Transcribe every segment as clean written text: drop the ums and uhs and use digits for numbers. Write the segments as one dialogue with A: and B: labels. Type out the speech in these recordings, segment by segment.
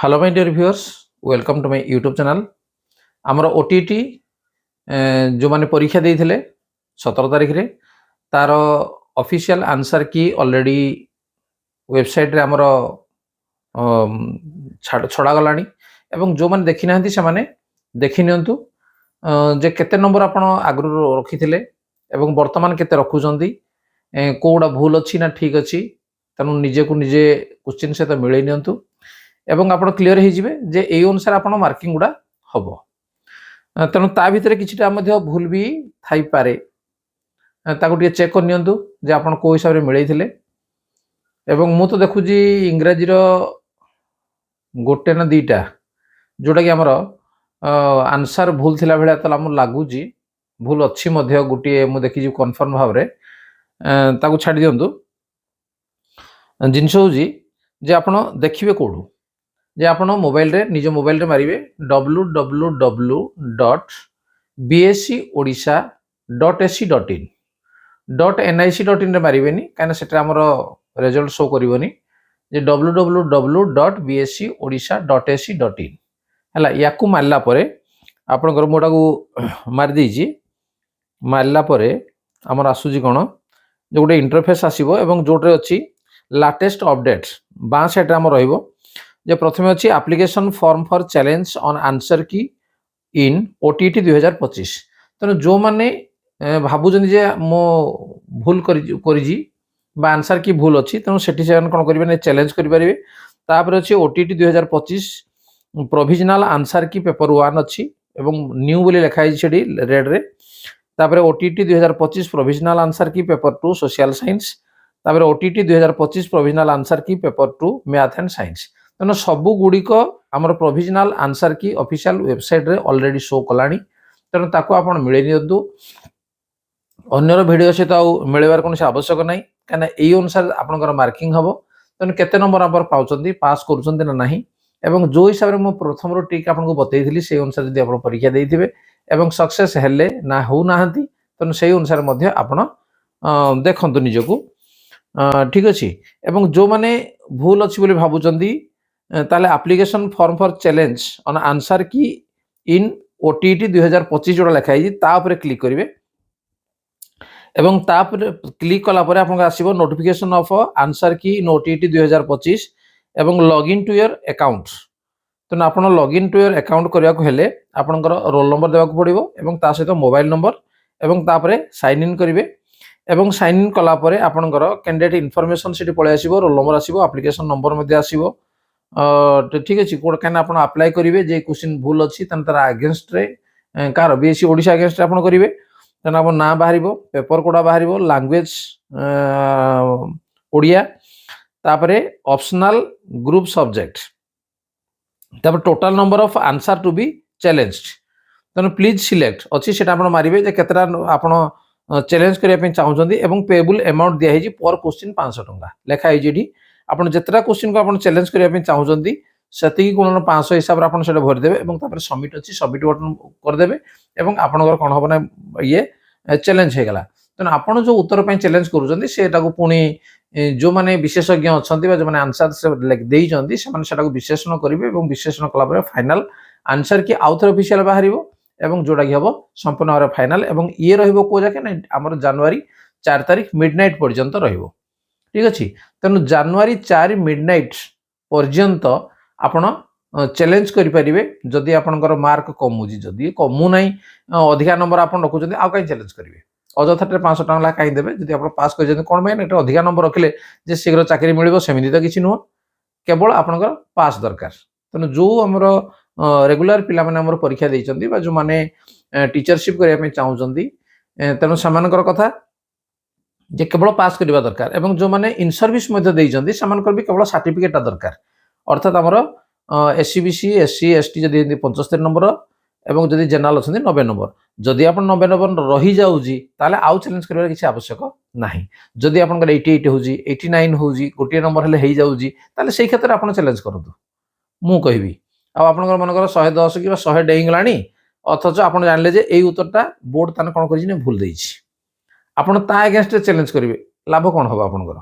A: Hello my dear viewers, welcome to my YouTube channel. आमर OTT जो माने परीक्षा देइथिले 17 तारिख रे तार official answer key already website रे आमर छड़ा गलानी एवं जो माने देखि नाहंती से माने देखि नियंतु जे केते नंबर आपण आगरु रखिथिले एवं वर्तमान केते रखुचंदी, कोउडा भूल अछि ना ठीक अछि, तनु निजे को निजे क्वेश्चन से तो मिलै नियंतु एवं आपण क्लियर हो जिवे जे एई अनुसार आपण मार्किंग गुडा हबो। तेणु ता भितर किछिटा मध्य भूल भी थाई पारे, ताको टिके चेक कर नियंतु जे आपण को हिसाब रे मिलैथिले। एवं मु तो देखुजी इंग्रजी रो गोटे ना दीटा जोटा कि हमर आंसर भूल थिला बेला त हम लागुजी भूल अछि मध्य गोटे मु देखि कन्फर्म भाव रे ताको छाडी दियंतु। जिनस होजी जे आपण देखिबे कोडू जे आपण मोबाइल रे निज मोबाइल रे मारिबे www.bscodisha.ac.in .nic.in रे मारिबेनी काना सेटा हमर रिजल्ट शो करिवोनी जे www.bscodisha.ac.in हला याकू मारला परे आपनकर मोटा को मार दीजी। मारला परे हमर आसुजी कोन जे गोटे इंटरफेस आसीबो एवं जोटरे अछि लेटेस्ट अपडेट बा सेटा हमर रहइबो जे प्रथमे अछि application form for challenge on answer की इन ओटीटी 2025। तेणु जो माने भाबुजन जे मो भूल करिजी बा आंसर की भूल अछि तेणु सेठी से कोन करिबे ने चैलेंज करि परिबे। तापर अछि ओटीटी 2025 प्रोविजनल आंसर की पेपर 1 अछि एवं न्यू बोली लिखाई छेडी रेड रे। तापर ओटीटी 2025 प्रोविजनल आंसर की पेपर 2 सोशल साइंस। तापर ओटीटी 2025 प्रोविजनल आंसर की पेपर 2 मैथ एंड साइंस। तेणु सबू गुड़िक आमर प्रोविजनल आंसर की ऑफिशियल वेबसाइट रे ऑलरेडी शो कलानी। तेणु ताको आपण मिले नियंतु, अन्यर वीडियो सहित मिलवार कौन आवश्यक नहीं कहीं यही अनुसार आपंकर मार्किंग हम। तेणु केते नंबर आप पाँच पास करुँच ना नहीं एवं जो हिसाब से मुझे प्रथम ट्रिक आपको बतई से अनुसार जब आप परीक्षा देते एवं सक्सेस हेले ना हो ना तेणु से अनुसार आप देखु निजक ठीक अच्छे। एवं जो मैंने भूल अच्छी भावुंट ताले application form for challenge on answer की इन ओटीटी 2025 जोड़ा लिखाई तापर क्लिक करेंगे एवं तापर क्लिक कला परे आपन आसीबो नोटिफिकेशन ऑफ आंसर की इन ओटीटी 2025 एवं लॉगिन टू योर अकाउंट। तेना आपन लॉगिन टू योर अकाउंट करिया को हेले आपनकर रोल नंबर देबा को पड़िबो एवं ता सहित मोबाइल नंबर एवं तापरे साइन इन करिवे एवं साइन इन कला परे आपनकर कैंडिडेट इन्फॉर्मेशन सिटी पळे आसीबो, रोल नंबर आसीबो, एप्लिकेशन नंबर मध्ये आसीबो। ठीक अच्छे कोड क्या आप अप्लाई करेंगे जे क्वेश्चन भूल अच्छी तार अगेन्स्ट रे कार बीएससी ओडिशा अगेन्स्ट आप करेंगे तेना आप ना बाहर पेपर कोड़ा बाहर लैंग्वेज ओडिया तापरे ऑप्शनल ग्रुप सब्जेक्ट तापर total number of answer to be challenged. तेणु प्लीज सिलेक्ट अच्छी से मारे केतटा आप चैलेंज करने चाहते एवं पेबल अमाउंट दिखाई पर क्वेश्चन 500 टंका लिखाई आपन जितना क्वेश्चन को आपन चैलेंज करने चाहते से कोण 500 हिसाब से आपन भरदेवे और सबमिट अच्छी सबमिट बटन करदे और आपंकर कौन हम ना ये चैलेंज हो गला। तेना आपन जो उत्तर पर चैलेंज करूँ पुणी जो मैंने विशेषज्ञ अच्छा जो मैंने आंसर से विश्लेषण करेंगे और विश्लेषण कला फाइनाल आंसर की आउ थे ऑफिशियल बाहर एवं जोटा कि हम संपूर्ण भाव फाइनाल एवं ये रो जाके ना आम जनवरी 4 तारिख मिडनाइट पर्यंत रहिबो। ठीक अच्छे। तेणु जनवरी 4 मिडनाइट पर्यंत आपण चैलेंज करेंगे जदि आपंकर मार्क कमुची जदि कमु ना अधिका नंबर आप रखुच्च आउ कहीं चैलेंज करेंगे अजथा 500 टंका कहीं देवे जब आप पास कर कौन पाए अधिका नंबर रखिले जे शीघ्र चाकरी मिल सेमती तो किसी नुह केवल आपंकर पास दरकार। तेणु जो आमर रेगुलर पिला माने आमर परीक्षा देइचंदी बा जो माने टीचरशिप करने चाहूँगी तेणु सामानकर कथा जे केवल पास करवा दरकार एवं जो माने इन सर्विस भी केवल सर्टिफिकेट दरकार अर्थात आमर एससीबीसी एससी एसटी जदि 75 नंबर एवं जदि जनरल अच्छा 90 नंबर जदि आप 90 नंबर रही जाऊँगी ताले आउ चैलेंज करने किसी आवश्यक नहीं। जदि आप 88 हो 89 हो गोटे नंबर हेले हो जाऊँगी ताले से क्षेत्र में आप चैलेंज करूँ मु कहबी आपंकर मनकर 110 कि 100 डेईगला अथच आप जानले जे यही उत्तरटा बोर्ड ताने कौन कर भूल देछि आपन ता अगेंस्ट चैलेंज करेंगे लाभ कौन हम आपंकर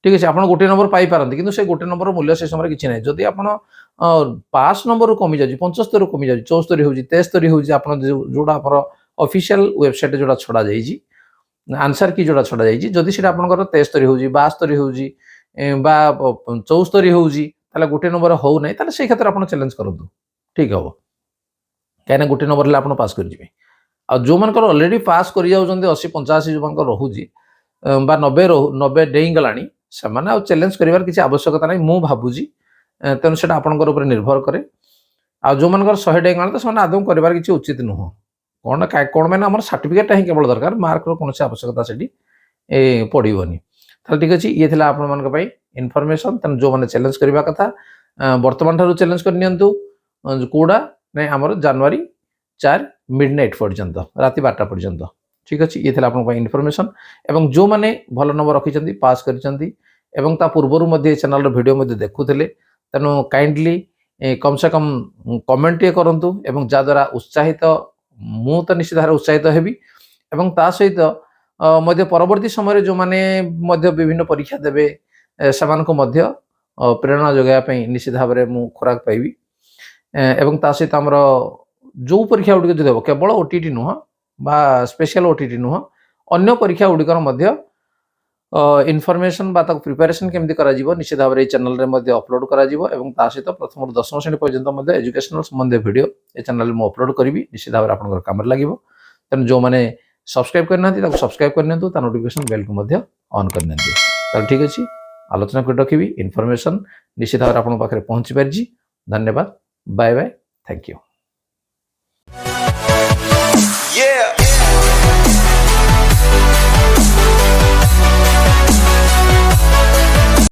A: ঠিক আছে ଆପଣ ଗୋଟିଏ ନମ୍ବର ପାଇପାରନ୍ତି କିନ୍ତୁ ସେ ଗୋଟେ ନମ୍ବର ମୂଲ୍ୟ ସେ ସମୟରେ କିଛି ନାହିଁ ଯଦି ଆପଣ ପାସ୍ ନମ୍ବରରୁ କମି ଯାଉଛି 75ରୁ କମି ଯାଉଛି 74 ହେଉଛି 73 ହେଉଛି ଆପଣ ଯୋଉଟା ଆମର ଅଫିସିଆଲ ୱେବସାଇଟ୍ ଯୋଉଟା ଛଡ଼ା ଯାଇଛି ଆନ୍ସର କି ଯୋଉଟା ଛଡ଼ା ଯାଇଛି ଯଦି ସେଟା ଆପଣଙ୍କର 73 ହେଉଛି 72 ହେଉଛି বা 74 ହେଉଛି ତାହେଲେ ଗୋଟେ ନମ୍ବର ହଉ ନାହିଁ ତାହେଲେ ସେଇ କ୍ଷେତ୍ରରେ ଆପଣ ଚ୍ୟାଲେଞ୍ଜ କରନ୍ତୁ ଠିକ୍ ହବ କାହିଁକିନା ଗୋଟେ ନମ୍ବର ହେଲେ ଆପଣ ପାସ୍ କରିଯିବେ ଆଉ ଯୋଉମାନଙ୍କର ଅଲରେଡି ପାସ୍ କରି ଯାଉଛନ୍ତି 80 85 ଯୋଉମାନଙ୍କର ରହୁଛି বা 90 ଡେଇଁଗଲାଣି ସେମାନେ ଆଉ ଚ୍ୟାଲେଞ୍ଜ କରିବାର କିଛି ଆବଶ୍ୟକତା ନାହିଁ ମୁଁ ଭାବୁଛି ତେଣୁ ସେଟା ଆପଣଙ୍କର ଉପରେ ନିର୍ଭର କରେ ଆଉ ଯୋଉମାନଙ୍କର 100 ଡେଇଁଗଲାଣି ତ ସେମାନେ ଆଦୌ କରିବାର କିଛି ଉଚିତ ନୁହଁ କ'ଣ ମାନେ ଆମର ସାର୍ଟିଫିକେଟଟା ହିଁ କେବଳ ଦରକାର ମାର୍କର କୌଣସି ଆବଶ୍ୟକତା ସେଠି ପଡ଼ିବନି ତାହେଲେ ଠିକ୍ ଅଛି ଇଏ ଥିଲା ଆପଣମାନଙ୍କ ପାଇଁ ଇନଫର୍ମେସନ୍ ତେଣୁ ଯୋଉମାନେ ଚ୍ୟାଲେଞ୍ଜ କରିବା କଥା ବର୍ତ୍ତମାନ ଠାରୁ ଚ୍ୟାଲେଞ୍ଜ କରି ନିଅନ୍ତୁ କୋଉଟା ନାଇଁ ଆମର ଜାନୁଆରୀ 4 ମିଡନାଇଟ୍ ପର୍ଯ୍ୟନ୍ତ ରାତି 12ଟା ପର୍ଯ୍ୟନ୍ତ ঠিক ଅଛି ଇଏ ଥିଲା ଆପଣଙ୍କ ପାଇଁ ଇନଫର୍ମେସନ୍ ଏବଂ ଯୋଉମାନେ ଭଲ ନମ୍ବର ରଖିଛନ୍ତି ପାସ୍ କରିଛନ୍ତି ଏବଂ ତା ପୂର୍ବରୁ ମଧ୍ୟ ଏ ଚ୍ୟାନେଲର ଭିଡ଼ିଓ ମଧ୍ୟ ଦେଖୁଥିଲେ ତେଣୁ କାଇଣ୍ଡଲି କମ୍ ସେ କମ୍ କମେଣ୍ଟ ଟିକେ କରନ୍ତୁ ଏବଂ ଯାହାଦ୍ୱାରା ଉତ୍ସାହିତ ମୁଁ ତ ନିଶ୍ଚିତ ଭାବରେ ଉତ୍ସାହିତ ହେବି ଏବଂ ତା ସହିତ ମଧ୍ୟ ପରବର୍ତ୍ତୀ ସମୟରେ ଯୋଉମାନେ ମଧ୍ୟ ବିଭିନ୍ନ ପରୀକ୍ଷା ଦେବେ ସେମାନଙ୍କୁ ମଧ୍ୟ ପ୍ରେରଣା ଯୋଗାଇବା ପାଇଁ ନିଶ୍ଚିତ ଭାବରେ ମୁଁ ଖୋରାକ ପାଇବି ଏବଂ ତା ସହିତ ଆମର ଯୋଉ ପରୀକ୍ଷା ଗୁଡ଼ିକ ଯଦି ହେବ କେବଳ ଓଟିଟି ନୁହଁ বা ସ୍ପେଶିଆଲ ଓଟିଟି ନୁହଁ ଅନ୍ୟ ପରୀକ୍ଷା ଗୁଡ଼ିକର ମଧ୍ୟ ଇନଫର୍ମେସନ୍ ବା ତାକୁ ପ୍ରିପାରେସନ୍ କେମିତି କରାଯିବ ନିଶ୍ଚିତ ଭାବରେ ଏହି ଚ୍ୟାନେଲରେ ମଧ୍ୟ ଅପଲୋଡ଼ କରାଯିବ ଏବଂ ତା ସହିତ ପ୍ରଥମରୁ 10ମ ଶ୍ରେଣୀ ପର୍ଯ୍ୟନ୍ତ ମଧ୍ୟ ଏଜୁକେସନାଲ ସମ୍ବନ୍ଧୀୟ ଭିଡ଼ିଓ ଏ ଚ୍ୟାନେଲରେ ମୁଁ ଅପଲୋଡ଼ କରିବି ନିଶ୍ଚିତ ଭାବରେ ଆପଣଙ୍କର କାମରେ ଲାଗିବ ତେଣୁ ଯୋଉମାନେ ସବସ୍କ୍ରାଇବ୍ କରିନାହାନ୍ତି ତାକୁ ସବସ୍କ୍ରାଇବ୍ କରିନିଅନ୍ତୁ ତା ନୋଟିଫିକେସନ୍ ବେଲ୍କୁ ମଧ୍ୟ ଅନ୍ କରିନିଅନ୍ତୁ ତାହେଲେ ଠିକ୍ ଅଛି ଆଲୋଚନା କରି ରଖିବି ଇନଫର୍ମେସନ୍ ନିଶ୍ଚିତ ଭାବରେ ଆପଣଙ୍କ ପାଖରେ ପହଞ୍ଚି ପାରିଛି ଧନ୍ୟବାଦ bye bye thank you.
B: Yeah.